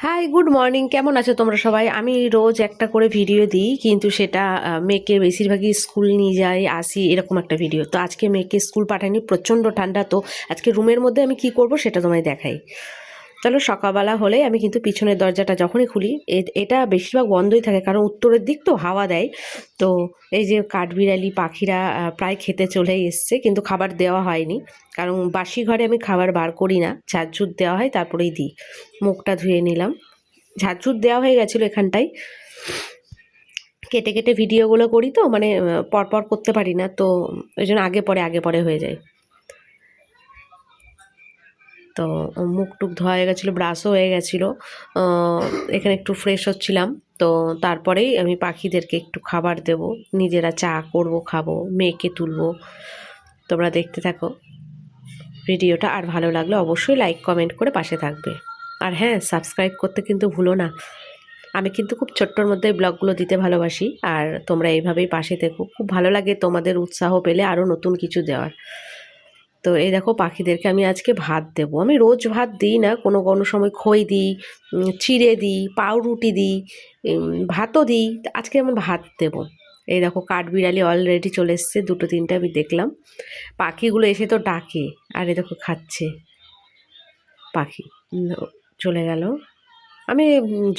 High, good morning. কেমন আছো তোমরা সবাই? আমি রোজ একটা করে ভিডিও দিই, কিন্তু সেটা মেয়েকে বেশিরভাগই স্কুল নিয়ে যাই, আসি, এরকম একটা ভিডিও। তো আজকে মেয়েকে স্কুল পাঠাইনি, প্রচণ্ড ঠান্ডা। তো আজকে রুমের মধ্যে আমি কি করব সেটা তোমায় দেখাই। চলো, সকালবেলা হলে আমি কিন্তু পিছনের দরজাটা যখনই খুলি, এটা বেশিরভাগ বন্ধই থাকে, কারণ উত্তরের দিক তো হাওয়া দেয়। তো এই যে কাঠবিড়ালি পাখিরা প্রায় খেতে চলেই এসছে, কিন্তু খাবার দেওয়া হয়নি, কারণ বাসি ঘরে আমি খাবার বার করি না, ঝাড়ঝুট দেওয়া হয় তারপরেই দিই। মুখটা ধুয়ে নিলাম, ঝাড়ঝুট দেওয়া হয়ে গেছিলো এখানটায়। কেটে কেটে ভিডিওগুলো করি তো, মানে পরপর করতে পারি না, তো ওই জন্য আগে পরে হয়ে যায়। তো মুখ টুক ধোয়া হয়ে গেছিলো, ব্রাশও হয়ে গেছিলো। এখানে একটু ফ্রেশ হচ্ছিলাম। তো তারপরেই আমি পাখিদেরকে একটু খাবার দেব, নিজেরা চা করব, খাবো, মেয়েকে তুলবো। তোমরা দেখতে থাকো ভিডিওটা, আর ভালো লাগলে অবশ্যই লাইক কমেন্ট করে পাশে থাকবে। আর হ্যাঁ, সাবস্ক্রাইব করতে কিন্তু ভুলো না। আমি কিন্তু খুব ছোট্টর মধ্যে ব্লগগুলো দিতে ভালোবাসি, আর তোমরা এইভাবেই পাশে থেকো। খুব ভালো লাগে তোমাদের উৎসাহ পেলে আরও নতুন কিছু দেওয়ার। তো এই দেখো, পাখিদেরকে আমি আজকে ভাত দেবো। আমি রোজ ভাত দিই না, কোনো কোনো সময় খই দিই, চিড়ে দিই, পাউরুটি দিই, ভাতও দিই। আজকে আমি ভাত দেবো। এই দেখো, কাঠবিড়ালি অলরেডি চলে এসছে, দুটো তিনটে আমি দেখলাম। পাখিগুলো এসে তো ডাকে, আর এই দেখো খাচ্ছে পাখি। চলে গেল। আমি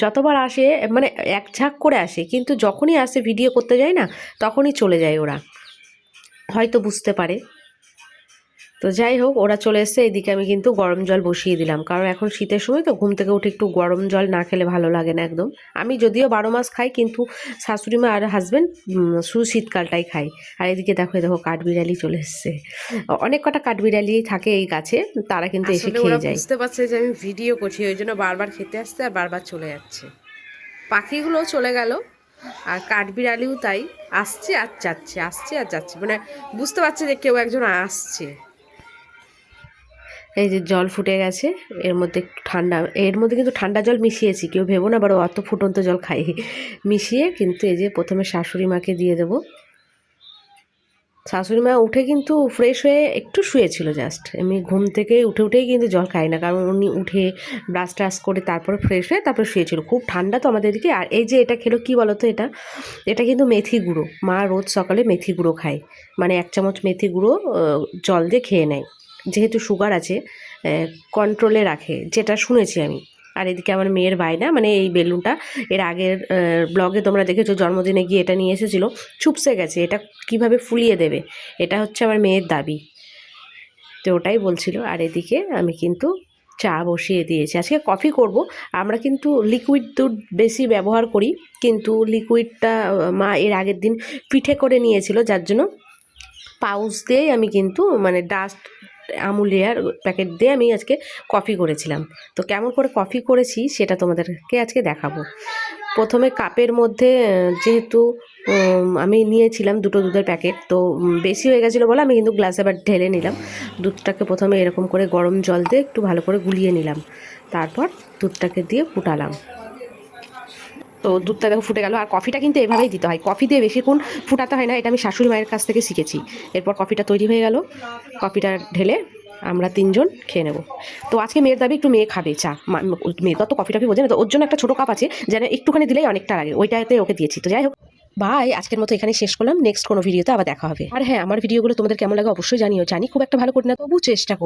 যতবার আসে, মানে এক ঝাঁক করে আসে, কিন্তু যখনই আসে ভিডিও করতে যায় না, তখনই চলে যায় ওরা, হয়তো বুঝতে পারে। তো যাই হোক, ওরা চলে এসছে। এদিকে আমি কিন্তু গরম জল বসিয়ে দিলাম, কারণ এখন শীতের সময় তো ঘুম থেকে উঠে একটু গরম জল না খেলে ভালো লাগে না একদম। আমি যদিও 12 মাস খাই, কিন্তু শাশুড়িমা আর হাজব্যান্ড শুধু শীতকালটাই খাই। আর এদিকে দেখো, দেখো কাঠবিড়ালি চলে এসছে। অনেক কটা কাঠবিড়ালি থাকে এই গাছে, তারা কিন্তু এসে খেয়ে যায়। বুঝতে পারছে যে আমি ভিডিও করছি, ওই জন্য বারবার খেতে আসছে আর বারবার চলে যাচ্ছে। পাখিগুলো চলে গেল, আর কাঠবিড়ালিও তাই, আসছে আর যাচ্ছে, আসছে আর যাচ্ছে, মানে বুঝতে পারছে যে কেউ একজন আসছে। এই যে জল ফুটে গেছে, এর মধ্যে একটু ঠান্ডা, এর মধ্যে কিন্তু ঠান্ডা জল মিশিয়েছি, কেউ ভেবো না বড় অত ফুটন্ত জল খাই। মিশিয়ে কিন্তু এই যে প্রথমে শাশুড়ি মাকে দিয়ে দেবো। শাশুড়ি মা উঠে কিন্তু ফ্রেশ হয়ে একটু শুয়েছিল, জাস্ট এমনি ঘুম থেকে উঠেই কিন্তু জল খায় না, কারণ উনি উঠে ব্রাশ ট্রাশ করে তারপরে ফ্রেশ হয়ে তারপরে শুয়েছিল। খুব ঠান্ডা তো আমাদের এদিকে। আর এই যে এটা খেলো, কি বলো তো, এটা কিন্তু মেথি গুঁড়ো। মা রোজ সকালে মেথি গুঁড়ো খায়, মানে 1 চামচ মেথি গুঁড়ো জল দিয়ে খেয়ে নেয়, যেহেতু সুগার আছে, কন্ট্রোলে রাখে, যেটা শুনেছি আমি। আর এদিকে আমার মেয়ের বায়না, মানে এই বেলুনটা এর আগের ব্লগে তোমরা দেখেছো, জন্মদিনে গিয়ে এটা নিয়ে এসেছিলো, চুপসে গেছে, এটা কিভাবে ফুলিয়ে দেবে, এটা হচ্ছে আমার মেয়ের দাবি। তো ওটাই বলছিল। আর এদিকে আমি কিন্তু চা বসিয়ে দিয়েছি। আজকে কফি করব। আমরা কিন্তু লিকুইড দুধ বেশি ব্যবহার করি, কিন্তু লিকুইডটা মা এর আগের দিন পিঠে করে নিয়েছিল, যার জন্য পাউচ দিয়েই আমি কিন্তু, মানে ডাস্ট আমুলিয়ার প্যাকেট দিয়ে আমি আজকে কফি করেছিলাম। তো কেমন করে কফি করেছি সেটা তোমাদেরকে আজকে দেখাবো। প্রথমে কাপের মধ্যে, যেহেতু আমি নিয়েছিলাম 2টো দুধের প্যাকেট, তো বেশি হয়ে গেছিলো বলে আমি কিন্তু গ্লাসে আবার ঢেলে নিলাম। দুধটাকে প্রথমে এরকম করে গরম জল দিয়ে একটু ভালো করে গুলিয়ে নিলাম, তারপর দুধটাকে দিয়ে ফুটালাম। তো দুধটা দেখো ফুটে গেল। আর কফিটা কিন্তু এভাবেই দিতে হয়, কফি দিয়ে বেশিক্ষণ ফুটাতে হয় না, এটা আমি শাশুড়ি মায়ের কাছ থেকে শিখেছি। এরপর কফিটা তৈরি হয়ে গেল, কফিটা ঢেলে আমরা 3জন খেয়ে নেব। তো আজকে মেয়ের দাবি একটু মেয়ে খাবে চা। মেয়ে তো কফি টফি বোঝে না, তো ওর জন্য একটা ছোটো কাপ আছে, যেন একটুখানি দিলেই অনেকটা লাগে, ওইটাতে ওকে দিয়েছি। তো যাই হোক, বাই, আজকের মতো এখানে শেষ করলাম। নেক্সট কোনো ভিডিওতে আবার দেখা হবে। আর হ্যাঁ, আমার ভিডিওগুলো তোমাদের কেমন লাগে অবশ্যই জানিও। জানি খুব একটা ভালো করি না, তবু চেষ্টা করো।